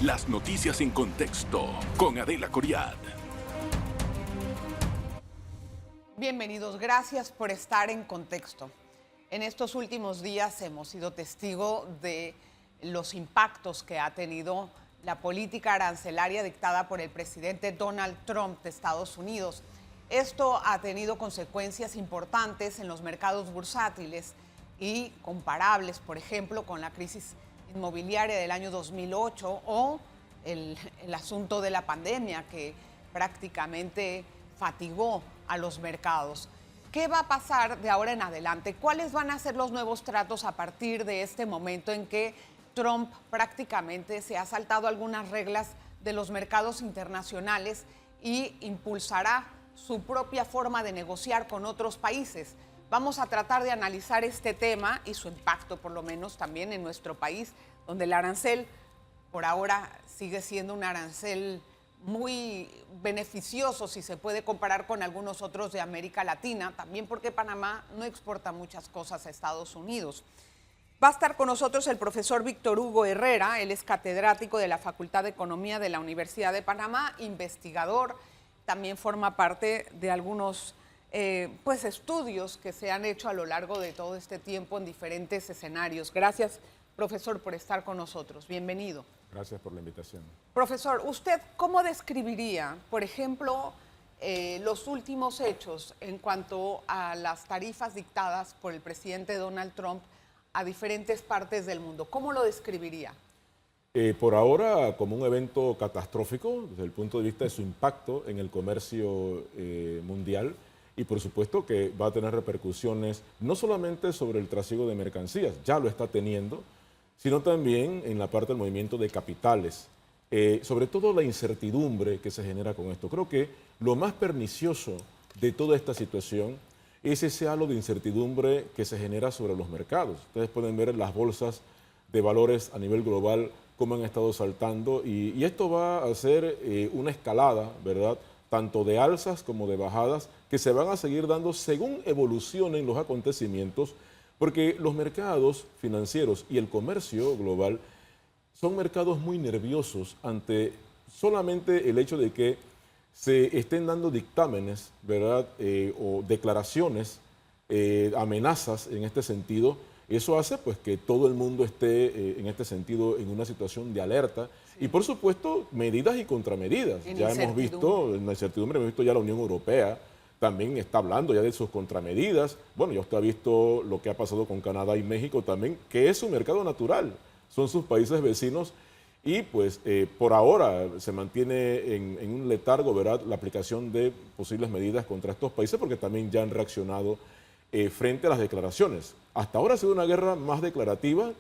Las noticias en contexto con Adela Coriad. Bienvenidos, gracias por estar en contexto. En estos últimos días hemos sido testigo de los impactos que ha tenido la política arancelaria dictada por el presidente Donald Trump de Estados Unidos. Esto ha tenido consecuencias importantes en los mercados bursátiles y comparables, por ejemplo, con la crisis inmobiliaria del año 2008 o el asunto de la pandemia que prácticamente fatigó a los mercados. ¿Qué va a pasar de ahora en adelante? ¿Cuáles van a ser los nuevos tratos a partir de este momento en que Trump prácticamente se ha saltado algunas reglas de los mercados internacionales y impulsará su propia forma de negociar con otros países? Vamos a tratar de analizar este tema y su impacto, por lo menos también en nuestro país, donde el arancel por ahora sigue siendo un arancel muy beneficioso si se puede comparar con algunos otros de América Latina, también porque Panamá no exporta muchas cosas a Estados Unidos. Va a estar con nosotros el profesor Víctor Hugo Herrera, él es catedrático de la Facultad de Economía de la Universidad de Panamá, investigador, también forma parte de algunos estudios que se han hecho a lo largo de todo este tiempo en diferentes escenarios. Gracias, profesor, por estar con nosotros. Bienvenido. Gracias por la invitación. Profesor, ¿usted cómo describiría, por ejemplo, los últimos hechos en cuanto a las tarifas dictadas por el presidente Donald Trump a diferentes partes del mundo? ¿Cómo lo describiría? Por ahora, como un evento catastrófico, desde el punto de vista de su impacto en el comercio mundial, y por supuesto que va a tener repercusiones no solamente sobre el trasiego de mercancías, ya lo está teniendo, sino también en la parte del movimiento de capitales, sobre todo la incertidumbre que se genera con esto. Creo que lo más pernicioso de toda esta situación es ese halo de incertidumbre que se genera sobre los mercados. Ustedes pueden ver las bolsas de valores a nivel global cómo han estado saltando y esto va a ser una escalada, ¿verdad?, tanto de alzas como de bajadas que se van a seguir dando según evolucionen los acontecimientos, porque los mercados financieros y el comercio global son mercados muy nerviosos ante solamente el hecho de que se estén dando dictámenes, ¿verdad?, o declaraciones, amenazas en este sentido. Eso hace pues que todo el mundo esté en este sentido en una situación de alerta y por supuesto medidas y contramedidas. Ya hemos visto en la incertidumbre, hemos visto ya la Unión Europea también está hablando ya de sus contramedidas. Bueno, ya usted ha visto lo que ha pasado con Canadá y México también, que es su mercado natural, son sus países vecinos y pues por ahora se mantiene en un letargo, ¿verdad?, la aplicación de posibles medidas contra estos países porque también ya han reaccionado frente a las declaraciones. Hasta ahora ha sido una guerra más declarativa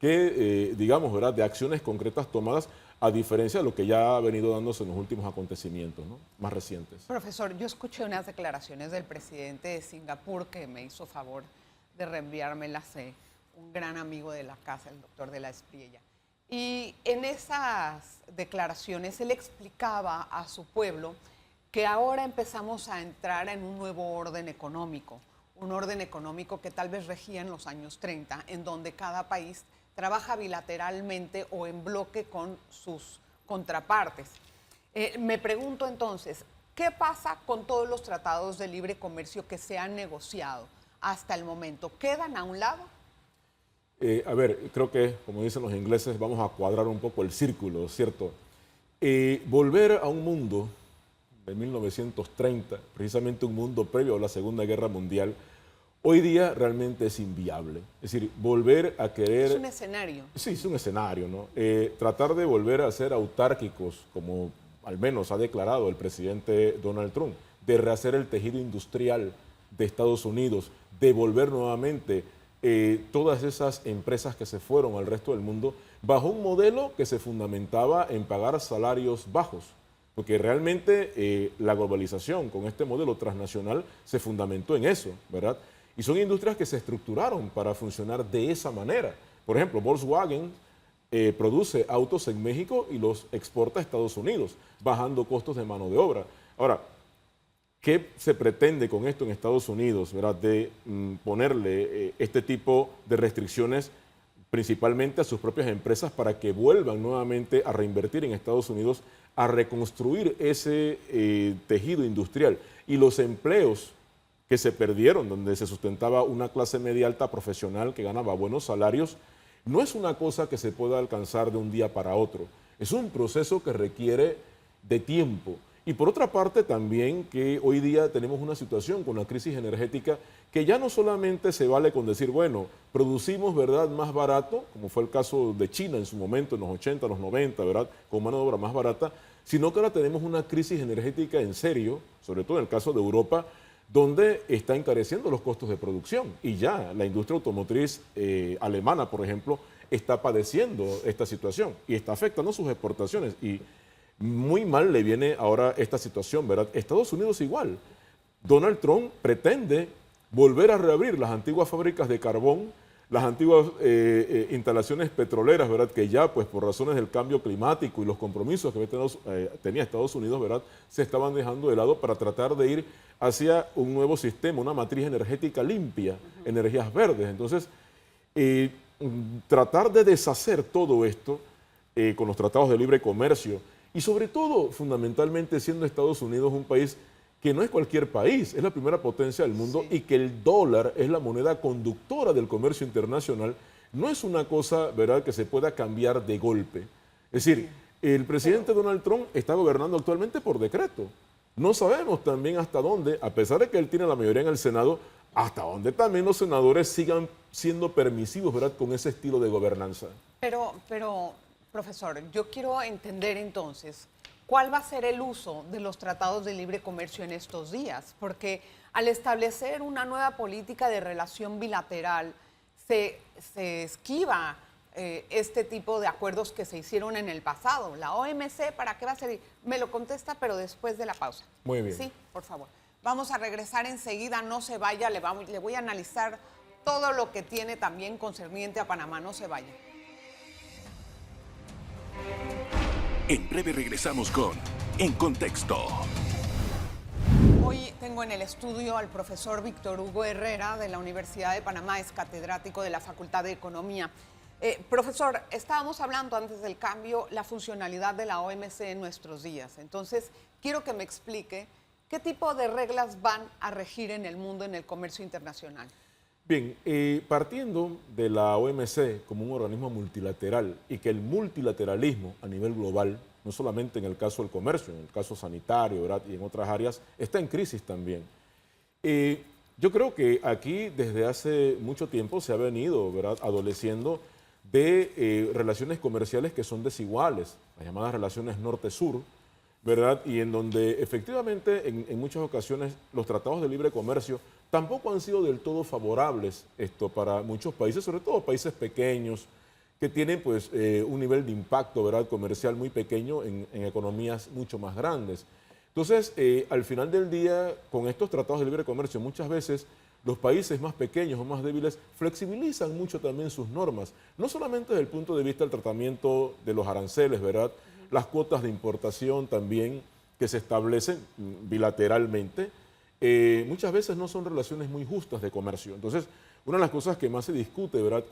que, digamos, ¿verdad?, de acciones concretas tomadas, a diferencia de lo que ya ha venido dándose en los últimos acontecimientos, ¿no?, más recientes. Profesor, yo escuché unas declaraciones del presidente de Singapur que me hizo favor de reenviármelas, un gran amigo de la casa, el doctor de la Espriella. Y en esas declaraciones él explicaba a su pueblo que ahora empezamos a entrar en un nuevo orden económico, un orden económico que tal vez regía en los años 30, en donde cada país trabaja bilateralmente o en bloque con sus contrapartes. Me pregunto entonces, ¿qué pasa con todos los tratados de libre comercio que se han negociado hasta el momento? ¿Quedan a un lado? A ver, creo que, como dicen los ingleses, vamos a cuadrar un poco el círculo, ¿cierto? Volver a un mundo de 1930, precisamente un mundo previo a la Segunda Guerra Mundial, hoy día realmente es inviable. Es decir, volver a querer... Es un escenario. Sí, es un escenario, ¿no? Tratar de volver a ser autárquicos, como al menos ha declarado el presidente Donald Trump, de rehacer el tejido industrial de Estados Unidos, de volver nuevamente todas esas empresas que se fueron al resto del mundo bajo un modelo que se fundamentaba en pagar salarios bajos. Porque realmente la globalización con este modelo transnacional se fundamentó en eso, ¿verdad? Y son industrias que se estructuraron para funcionar de esa manera. Por ejemplo, Volkswagen produce autos en México y los exporta a Estados Unidos, bajando costos de mano de obra. Ahora, ¿qué se pretende con esto en Estados Unidos, ¿verdad? De ponerle este tipo de restricciones principalmente a sus propias empresas para que vuelvan nuevamente a reinvertir en Estados Unidos, a reconstruir ese tejido industrial y los empleos que se perdieron, donde se sustentaba una clase media alta profesional que ganaba buenos salarios, no es una cosa que se pueda alcanzar de un día para otro. Es un proceso que requiere de tiempo. Y por otra parte también que hoy día tenemos una situación con la crisis energética que ya no solamente se vale con decir, bueno, producimos, ¿verdad?, más barato, como fue el caso de China en su momento, en los 80, los 90, ¿verdad?, con mano de obra más barata, sino que ahora tenemos una crisis energética en serio, sobre todo en el caso de Europa, donde está encareciendo los costos de producción. Y ya la industria automotriz alemana, por ejemplo, está padeciendo esta situación y está afectando sus exportaciones. Y muy mal le viene ahora esta situación, ¿verdad? Estados Unidos igual. Donald Trump pretende volver a reabrir las antiguas fábricas de carbón, las antiguas instalaciones petroleras, ¿verdad?, que ya pues por razones del cambio climático y los compromisos que tenía Estados Unidos, ¿verdad?, se estaban dejando de lado para tratar de ir hacia un nuevo sistema, una matriz energética limpia, energías verdes. Entonces, tratar de deshacer todo esto con los tratados de libre comercio y sobre todo, fundamentalmente, siendo Estados Unidos un país que no es cualquier país, es la primera potencia del mundo, sí, y que el dólar es la moneda conductora del comercio internacional, no es una cosa, ¿verdad?, que se pueda cambiar de golpe. Es decir, el presidente Donald Trump está gobernando actualmente por decreto. No sabemos también hasta dónde, a pesar de que él tiene la mayoría en el Senado, hasta dónde también los senadores sigan siendo permisivos, ¿verdad?, con ese estilo de gobernanza. Pero, profesor, yo quiero entender entonces, ¿cuál va a ser el uso de los tratados de libre comercio en estos días? Porque al establecer una nueva política de relación bilateral, se esquiva este tipo de acuerdos que se hicieron en el pasado. La OMC, ¿para qué va a servir? Me lo contesta, pero después de la pausa. Muy bien. Sí, por favor. Vamos a regresar enseguida, no se vaya, le voy a analizar todo lo que tiene también concerniente a Panamá, no se vaya. En breve regresamos con En Contexto. Hoy tengo en el estudio al profesor Víctor Hugo Herrera de la Universidad de Panamá, es catedrático de la Facultad de Economía. Profesor, estábamos hablando antes del cambio, la funcionalidad de la OMC en nuestros días. Entonces, quiero que me explique qué tipo de reglas van a regir en el mundo en el comercio internacional. Bien, partiendo de la OMC como un organismo multilateral y que el multilateralismo a nivel global, no solamente en el caso del comercio, en el caso sanitario, ¿verdad?, y en otras áreas, está en crisis también. Yo creo que aquí desde hace mucho tiempo se ha venido, ¿verdad?, adoleciendo de relaciones comerciales que son desiguales, las llamadas relaciones norte-sur, ¿verdad? Y en donde efectivamente en muchas ocasiones los tratados de libre comercio tampoco han sido del todo favorables para muchos países, sobre todo países pequeños que tienen pues un nivel de impacto, ¿verdad?, comercial muy pequeño en economías mucho más grandes. Entonces, al final del día, con estos tratados de libre comercio, muchas veces los países más pequeños o más débiles flexibilizan mucho también sus normas, no solamente desde el punto de vista del tratamiento de los aranceles, ¿verdad?, las cuotas de importación también que se establecen bilateralmente, muchas veces no son relaciones muy justas de comercio. Entonces, una de las cosas que más se discute, ¿verdad?,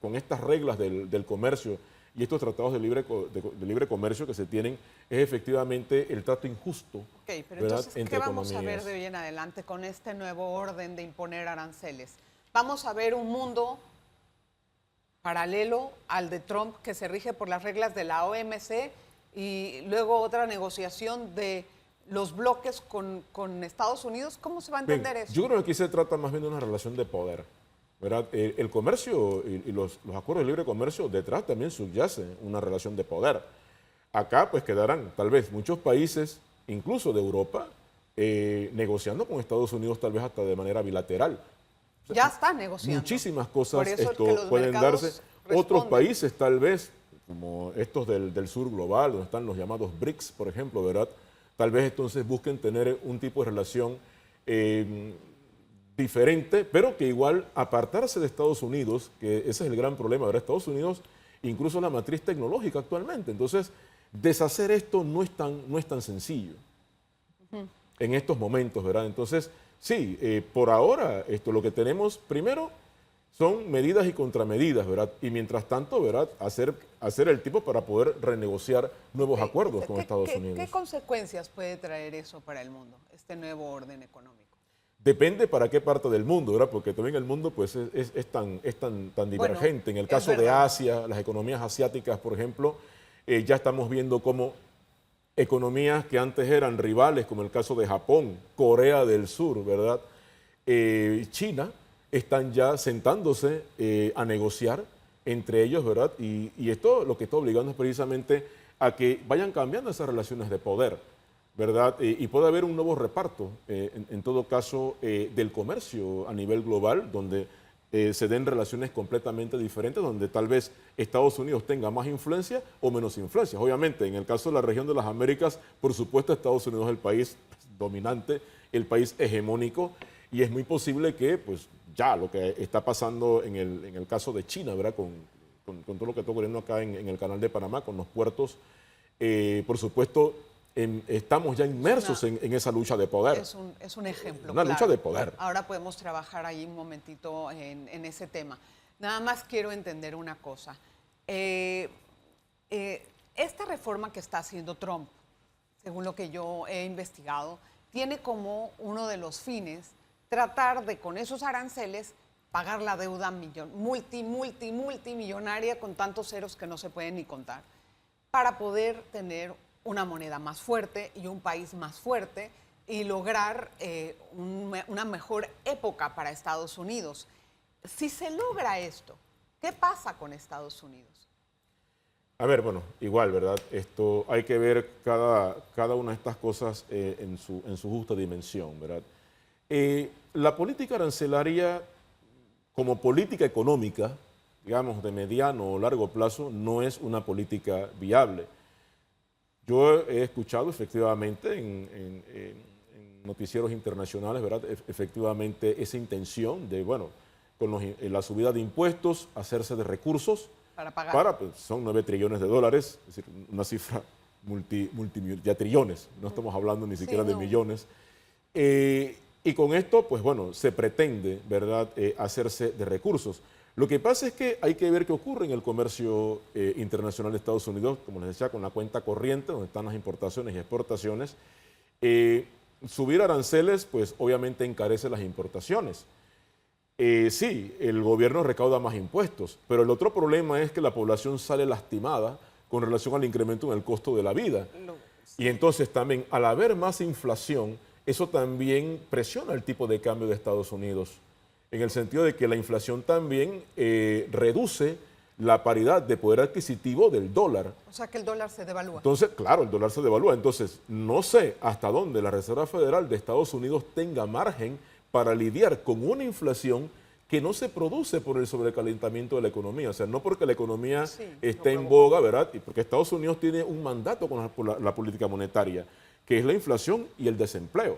con estas reglas del comercio y estos tratados de libre comercio que se tienen es efectivamente el trato injusto. Ok, pero ¿verdad?, entonces, entre ¿qué vamos economías. a ver de hoy en adelante con este nuevo orden de imponer aranceles? Vamos a ver un mundo paralelo al de Trump que se rige por las reglas de la OMC y luego otra negociación de los bloques con Estados Unidos. ¿Cómo se va a entender eso? Yo creo que aquí se trata más bien de una relación de poder, ¿verdad? El comercio y los acuerdos de libre comercio, detrás también subyace una relación de poder. Acá pues quedarán tal vez muchos países, incluso de Europa, negociando con Estados Unidos tal vez hasta de manera bilateral. O sea, ya están negociando. Muchísimas cosas Por eso es que los pueden mercados darse. responden. Otros países tal vez, como estos del sur global, donde están los llamados BRICS, por ejemplo, ¿verdad?, tal vez entonces busquen tener un tipo de relación diferente, pero que igual apartarse de Estados Unidos, que ese es el gran problema, ¿verdad? Estados Unidos incluso la matriz tecnológica actualmente. Entonces, deshacer esto no es tan sencillo en estos momentos, ¿verdad? Entonces, sí, por ahora lo que tenemos, primero, son medidas y contramedidas, ¿verdad? Y mientras tanto, ¿verdad? Hacer el tipo para poder renegociar nuevos acuerdos con Estados Unidos. ¿Qué consecuencias puede traer eso para el mundo, este nuevo orden económico? Depende para qué parte del mundo, ¿verdad? Porque también el mundo pues, es tan divergente. En el caso de Asia, las economías asiáticas, por ejemplo, ya estamos viendo cómo economías que antes eran rivales, como el caso de Japón, Corea del Sur, ¿verdad? China, están ya sentándose a negociar entre ellos, ¿verdad? Y esto lo que está obligando es precisamente a que vayan cambiando esas relaciones de poder, ¿verdad? Y puede haber un nuevo reparto, en todo caso, del comercio a nivel global, donde se den relaciones completamente diferentes, donde tal vez Estados Unidos tenga más influencia o menos influencia. Obviamente, en el caso de la región de las Américas, por supuesto, Estados Unidos es el país dominante, el país hegemónico, y es muy posible que, pues, ya lo que está pasando en el caso de China, ¿verdad? Con todo lo que está ocurriendo acá en el canal de Panamá, con los puertos, por supuesto, estamos ya inmersos en esa lucha de poder. Es un ejemplo. Una lucha de poder. Ahora podemos trabajar ahí un momentito en ese tema. Nada más quiero entender una cosa. Esta reforma que está haciendo Trump, según lo que yo he investigado, tiene como uno de los fines tratar de, con esos aranceles, pagar la deuda multimillonaria con tantos ceros que no se pueden ni contar, para poder tener una moneda más fuerte y un país más fuerte y lograr una mejor época para Estados Unidos. Si se logra esto, ¿qué pasa con Estados Unidos? A ver, bueno, igual, ¿verdad? Esto hay que ver cada una de estas cosas en su justa dimensión, ¿verdad? La política arancelaria como política económica, digamos, de mediano o largo plazo, no es una política viable. Yo he escuchado efectivamente en noticieros internacionales, ¿verdad? Efectivamente esa intención de, bueno, con la subida de impuestos, hacerse de recursos para pagar. Pues, son 9 trillones de dólares, es decir, una cifra ya trillones, no estamos hablando ni siquiera de millones. Y con esto, pues bueno, se pretende, ¿verdad?, hacerse de recursos. Lo que pasa es que hay que ver qué ocurre en el comercio internacional de Estados Unidos, como les decía, con la cuenta corriente, donde están las importaciones y exportaciones. Subir aranceles, pues obviamente encarece las importaciones. Sí, el gobierno recauda más impuestos, pero el otro problema es que la población sale lastimada con relación al incremento en el costo de la vida. Y entonces también, al haber más inflación, eso también presiona el tipo de cambio de Estados Unidos, en el sentido de que la inflación también reduce la paridad de poder adquisitivo del dólar. O sea que el dólar se devalúa. Entonces, claro, el dólar se devalúa. Entonces, no sé hasta dónde la Reserva Federal de Estados Unidos tenga margen para lidiar con una inflación que no se produce por el sobrecalentamiento de la economía. O sea, no porque la economía esté en boga, ¿verdad? Y porque Estados Unidos tiene un mandato con la política monetaria, que es la inflación y el desempleo.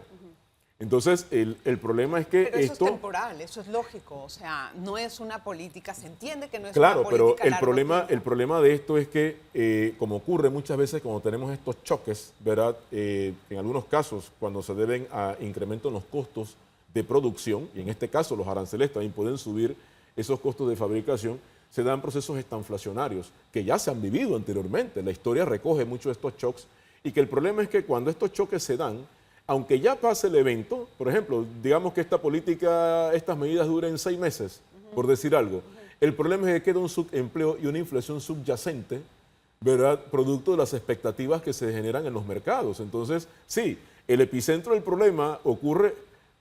Entonces, el problema es que pero eso esto... es temporal, eso es lógico. O sea, no es una política, se entiende que no es claro, una política. Claro, pero el problema de esto es que, como ocurre muchas veces cuando tenemos estos choques, ¿verdad? En algunos casos, cuando se deben a incremento en los costos de producción, y en este caso los aranceles también pueden subir esos costos de fabricación, se dan procesos estanflacionarios que ya se han vivido anteriormente. La historia recoge mucho de estos choques y que el problema es que cuando estos choques se dan, aunque ya pase el evento, por ejemplo, digamos que esta política, estas medidas duren 6 meses, por decir algo, el problema es que queda un subempleo y una inflación subyacente, ¿verdad?, producto de las expectativas que se generan en los mercados. Entonces, sí, el epicentro del problema ocurre,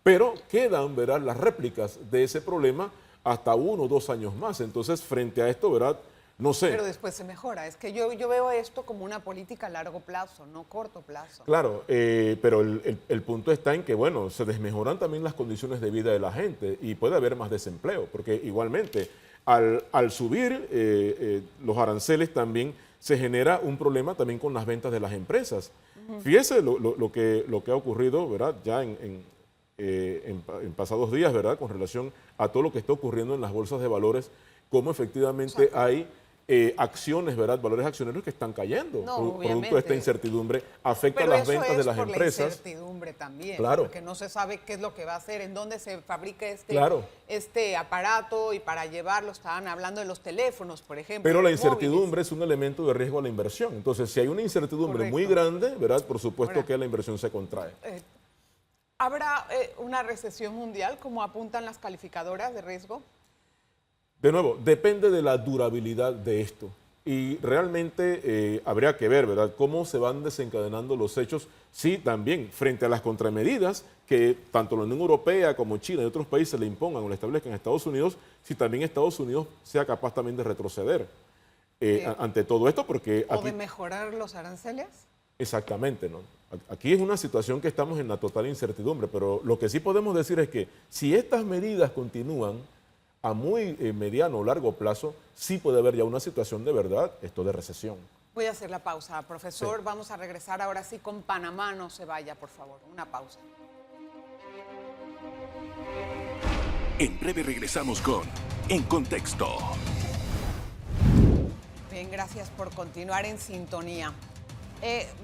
pero quedan, ¿verdad?, las réplicas de ese problema hasta 1 o 2 años más. Entonces, frente a esto, ¿verdad?, no sé. Pero después se mejora. Es que yo veo esto como una política a largo plazo, no corto plazo. Claro, pero el punto está en que, bueno, se desmejoran también las condiciones de vida de la gente y puede haber más desempleo, porque igualmente al subir los aranceles también se genera un problema también con las ventas de las empresas. Fíjese lo que ha ocurrido, ¿verdad?, ya en pasados días, ¿verdad?, con relación a todo lo que está ocurriendo en las bolsas de valores, cómo efectivamente hay acciones, ¿verdad? Valores accionarios que están cayendo. No, Producto de obviamente. esta incertidumbre afecta Pero las eso ventas es de las por empresas. la incertidumbre también, Claro. porque no se sabe qué es lo que va a hacer, en dónde se fabrica Claro. este aparato y para llevarlo, estaban hablando de los teléfonos, por ejemplo. Pero la los incertidumbre es un elemento de riesgo a la inversión. Entonces, si hay una incertidumbre muy Correcto. grande, ¿verdad? Por supuesto Ahora, que la inversión se contrae. ¿Habrá una recesión mundial, como apuntan las calificadoras de riesgo? De nuevo, depende de la durabilidad de esto. Y realmente habría que ver, ¿verdad?, cómo se van desencadenando los hechos. Sí, también, frente a las contramedidas que tanto la Unión Europea como China y otros países le impongan o le establezcan a Estados Unidos, si también Estados Unidos sea capaz también de retroceder ante todo esto, porque ¿O aquí, de mejorar los aranceles? exactamente, ¿no? Aquí es una situación que estamos en la total incertidumbre, pero lo que sí podemos decir es que si estas medidas continúan a muy mediano o largo plazo, sí puede haber ya una situación de verdad, esto de recesión. Voy a hacer la pausa, profesor. Sí. Vamos a regresar ahora sí con Panamá. No se vaya, por favor. Una pausa. En breve regresamos con En Contexto. Bien, gracias por continuar en sintonía.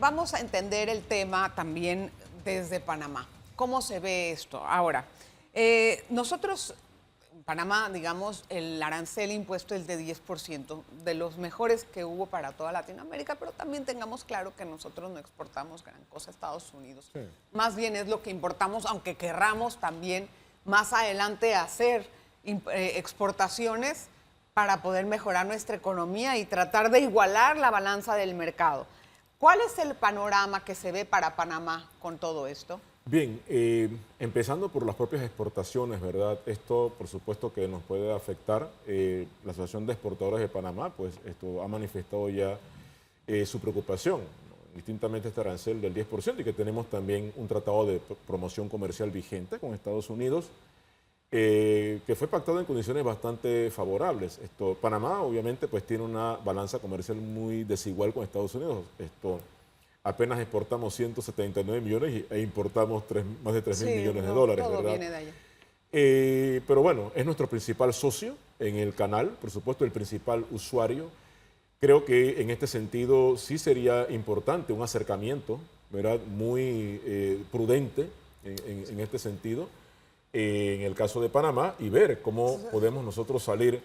Vamos a entender el tema también desde Panamá. ¿Cómo se ve esto? Ahora, nosotros, en Panamá, digamos, el arancel impuesto es de 10%, de los mejores que hubo para toda Latinoamérica, pero también tengamos claro que nosotros no exportamos gran cosa a Estados Unidos. Sí. Más bien es lo que importamos, aunque querramos también más adelante hacer exportaciones para poder mejorar nuestra economía y tratar de igualar la balanza del mercado. ¿Cuál es el panorama que se ve para Panamá con todo esto? Bien, empezando por las propias exportaciones, ¿verdad? Esto, por supuesto, que nos puede afectar. La Asociación de Exportadores de Panamá, pues, esto ha manifestado ya su preocupación, ¿no? Distintamente este arancel del 10%, y que tenemos también un tratado de promoción comercial vigente con Estados Unidos, que fue pactado en condiciones bastante favorables. Panamá, obviamente, pues tiene una balanza comercial muy desigual con Estados Unidos. Apenas exportamos 179 millones e importamos más de 3.000 millones de dólares, todo ¿verdad? viene de allá. Pero bueno, es nuestro principal socio en el canal, por supuesto, el principal usuario. Creo que en este sentido sí sería importante un acercamiento, ¿verdad?, muy prudente en este sentido, en el caso de Panamá, y ver cómo podemos nosotros salir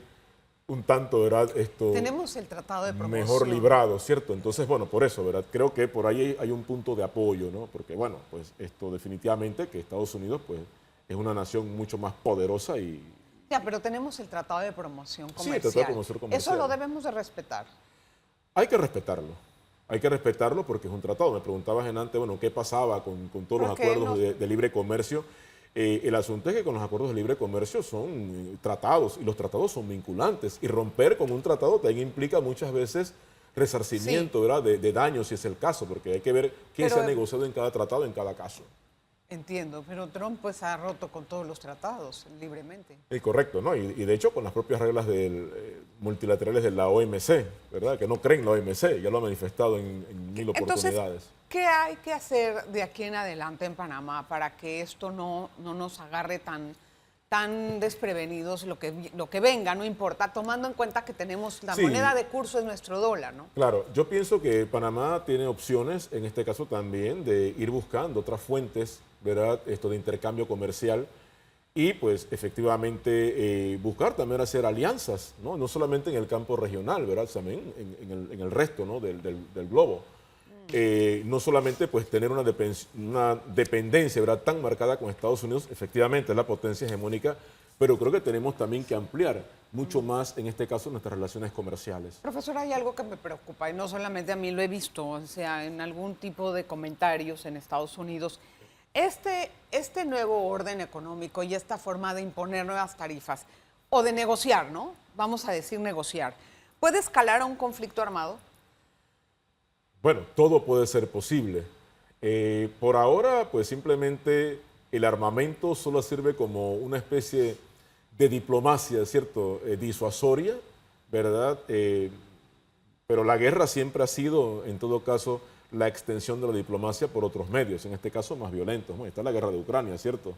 un tanto, ¿verdad?, Tenemos el tratado de promoción. mejor librado, ¿cierto? Entonces, bueno, por eso, ¿verdad? Creo que por ahí hay un punto de apoyo, ¿no? Porque, bueno, pues esto definitivamente que Estados Unidos, pues, es una nación mucho más poderosa y... Ya, pero tenemos el tratado de promoción Sí, comercial. el tratado de promoción comercial. Eso lo debemos de respetar. Hay que respetarlo. Hay que respetarlo porque es un tratado. Me preguntabas antes, bueno, ¿qué pasaba con todos los ¿Por qué acuerdos no? de libre comercio? El asunto es que con los acuerdos de libre comercio son tratados y los tratados son vinculantes. Y romper con un tratado también implica muchas veces resarcimiento, ¿verdad?, de daños, si es el caso, porque hay que ver qué se ha negociado en cada tratado, en cada caso. Entiendo, pero Trump pues ha roto con todos los tratados libremente. Correcto, ¿no? Y de hecho con las propias reglas multilaterales de la OMC, ¿verdad? Que no creen la OMC, ya lo ha manifestado en mil oportunidades. Entonces, ¿qué hay que hacer de aquí en adelante en Panamá para que esto no nos agarre tan desprevenidos lo que venga, no importa, tomando en cuenta que tenemos la moneda de curso es nuestro dólar, ¿no? Claro, yo pienso que Panamá tiene opciones, en este caso también, de ir buscando otras fuentes, ¿verdad?, de intercambio comercial y pues efectivamente buscar también hacer alianzas, ¿no? No solamente en el campo regional, ¿verdad?, también en el resto, ¿no?, del globo. No solamente pues tener una dependencia, ¿verdad?, tan marcada con Estados Unidos, efectivamente es la potencia hegemónica, pero creo que tenemos también que ampliar mucho más, en este caso, nuestras relaciones comerciales. Profesor, hay algo que me preocupa y no solamente a mí, lo he visto, o sea, en algún tipo de comentarios en Estados Unidos. Este nuevo orden económico y esta forma de imponer nuevas tarifas o de negociar, ¿no? Vamos a decir negociar, ¿puede escalar a un conflicto armado? Bueno, todo puede ser posible. Por ahora, pues simplemente el armamento solo sirve como una especie de diplomacia, ¿cierto?, disuasoria, ¿verdad? Pero la guerra siempre ha sido, en todo caso, la extensión de la diplomacia por otros medios, en este caso más violentos, ¿no? Está la guerra de Ucrania, ¿cierto?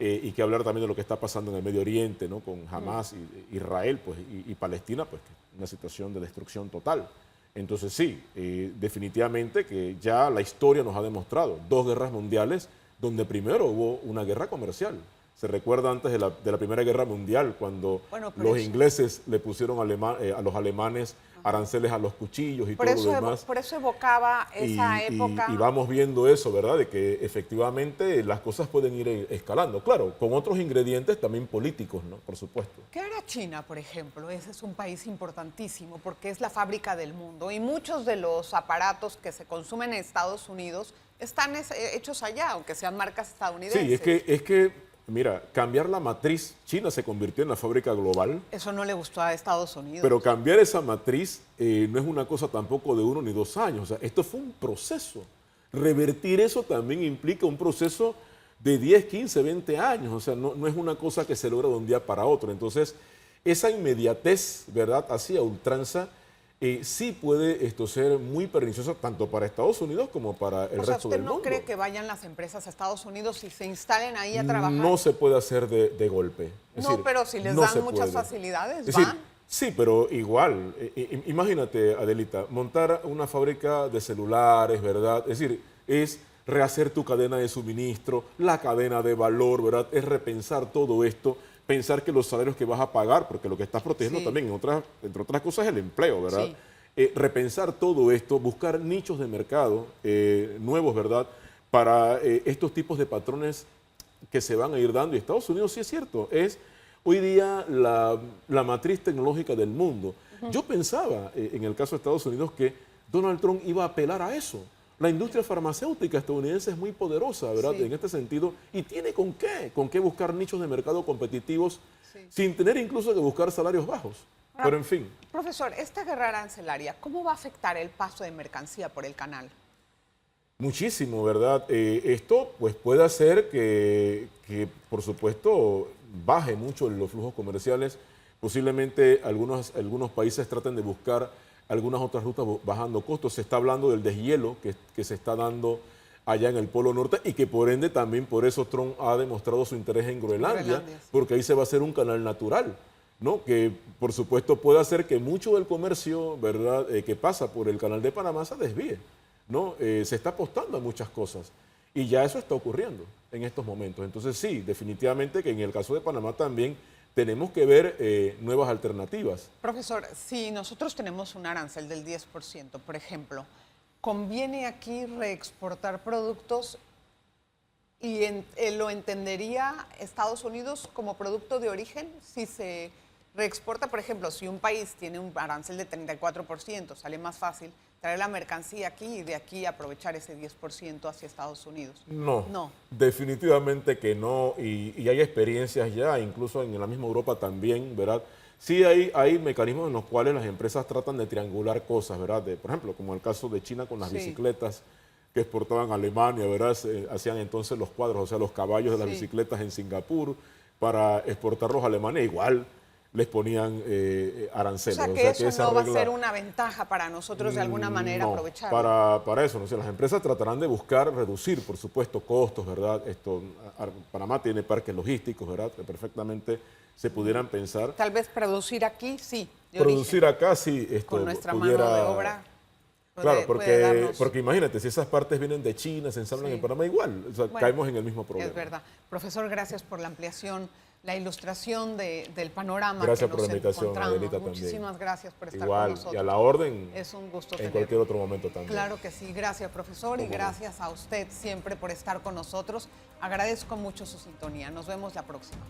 y que hablar también de lo que está pasando en el Medio Oriente, ¿no? Con Hamas, Israel pues, y Palestina, pues una situación de destrucción total. Entonces sí, definitivamente que ya la historia nos ha demostrado 2 guerras mundiales donde primero hubo una guerra comercial. Se recuerda antes de la Primera Guerra Mundial, cuando los ingleses le pusieron a los alemanes aranceles a los cuchillos y todo lo demás. Por eso evocaba esa época. Y vamos viendo eso, ¿verdad? De que efectivamente las cosas pueden ir escalando. Claro, con otros ingredientes también políticos, ¿no? Por supuesto. ¿Qué hará China, por ejemplo? Ese es un país importantísimo porque es la fábrica del mundo y muchos de los aparatos que se consumen en Estados Unidos están hechos allá, aunque sean marcas estadounidenses. Sí, es que mira, cambiar la matriz, China se convirtió en la fábrica global. Eso no le gustó a Estados Unidos. Pero cambiar esa matriz no es una cosa tampoco de 1 ni 2 años. O sea, esto fue un proceso. Revertir eso también implica un proceso de 10, 15, 20 años. O sea, no es una cosa que se logra de un día para otro. Entonces, esa inmediatez, ¿verdad?, hacia ultranza, sí puede esto ser muy pernicioso tanto para Estados Unidos como para el resto del mundo. ¿Usted no cree que vayan las empresas a Estados Unidos y se instalen ahí a trabajar? No se puede hacer de golpe. Es decir, pero si les dan muchas facilidades, es decir, sí, pero igual, imagínate, Adelita, montar una fábrica de celulares, ¿verdad? Es decir, es rehacer tu cadena de suministro, la cadena de valor, ¿verdad? Es repensar todo esto, pensar que los salarios que vas a pagar, porque lo que estás protegiendo también, entre otras cosas, es el empleo, ¿verdad? Sí. Repensar todo esto, buscar nichos de mercado nuevos, ¿verdad? Para estos tipos de patrones que se van a ir dando. Y Estados Unidos, sí es cierto, es hoy día la matriz tecnológica del mundo. Yo pensaba, en el caso de Estados Unidos, que Donald Trump iba a apelar a eso. La industria farmacéutica estadounidense es muy poderosa, ¿verdad? En este sentido, y tiene con qué buscar nichos de mercado competitivos sin tener incluso que buscar salarios bajos. Pero en fin. Profesor, esta guerra arancelaria, ¿cómo va a afectar el paso de mercancía por el canal? Muchísimo, ¿verdad? Esto pues puede hacer que, por supuesto, baje mucho los flujos comerciales. Posiblemente algunos países traten de buscar algunas otras rutas bajando costos. Se está hablando del deshielo que se está dando allá en el Polo Norte y que por ende también por eso Trump ha demostrado su interés en Groenlandia, porque ahí se va a hacer un canal natural, ¿no? Que por supuesto puede hacer que mucho del comercio, ¿verdad?, que pasa por el canal de Panamá se desvíe, ¿no? Se está apostando a muchas cosas y ya eso está ocurriendo en estos momentos. Entonces sí, definitivamente que en el caso de Panamá también tenemos que ver nuevas alternativas. Profesor, si nosotros tenemos un arancel del 10%, por ejemplo, ¿conviene aquí reexportar productos y lo entendería Estados Unidos como producto de origen? Si se reexporta, por ejemplo, si un país tiene un arancel de 34%, sale más fácil traer la mercancía aquí y de aquí aprovechar ese 10% hacia Estados Unidos. No, definitivamente que no, y hay experiencias ya, incluso en la misma Europa también, ¿verdad? Sí hay mecanismos en los cuales las empresas tratan de triangular cosas, ¿verdad? Por ejemplo, como el caso de China con las bicicletas que exportaban a Alemania, ¿verdad? Hacían entonces los cuadros, o sea, los caballos de las bicicletas en Singapur para exportarlos a Alemania, igual les ponían aranceles. O sea, que eso no va a ser una ventaja para nosotros de alguna manera aprovecharlo. Para eso, ¿no? O sea, las empresas tratarán de buscar reducir, por supuesto, costos, ¿verdad? Panamá tiene parques logísticos, ¿verdad? Que perfectamente se pudieran pensar. Tal vez producir aquí, sí. Producir acá, sí. Con nuestra mano de obra. Claro, porque imagínate, si esas partes vienen de China, se ensamblan en Panamá, igual, o sea, caemos en el mismo problema. Es verdad. Profesor, gracias por la ampliación, la ilustración del panorama. Gracias por la invitación, Adelita, también. Muchísimas gracias por estar igual, con nosotros. Y a la orden. Es un gusto en cualquier otro momento también. Claro que sí. Gracias, profesor, y gracias a usted siempre por estar con nosotros. Agradezco mucho su sintonía. Nos vemos la próxima.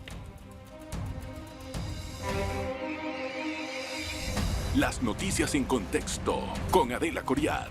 Las noticias en contexto con Adela Coriad.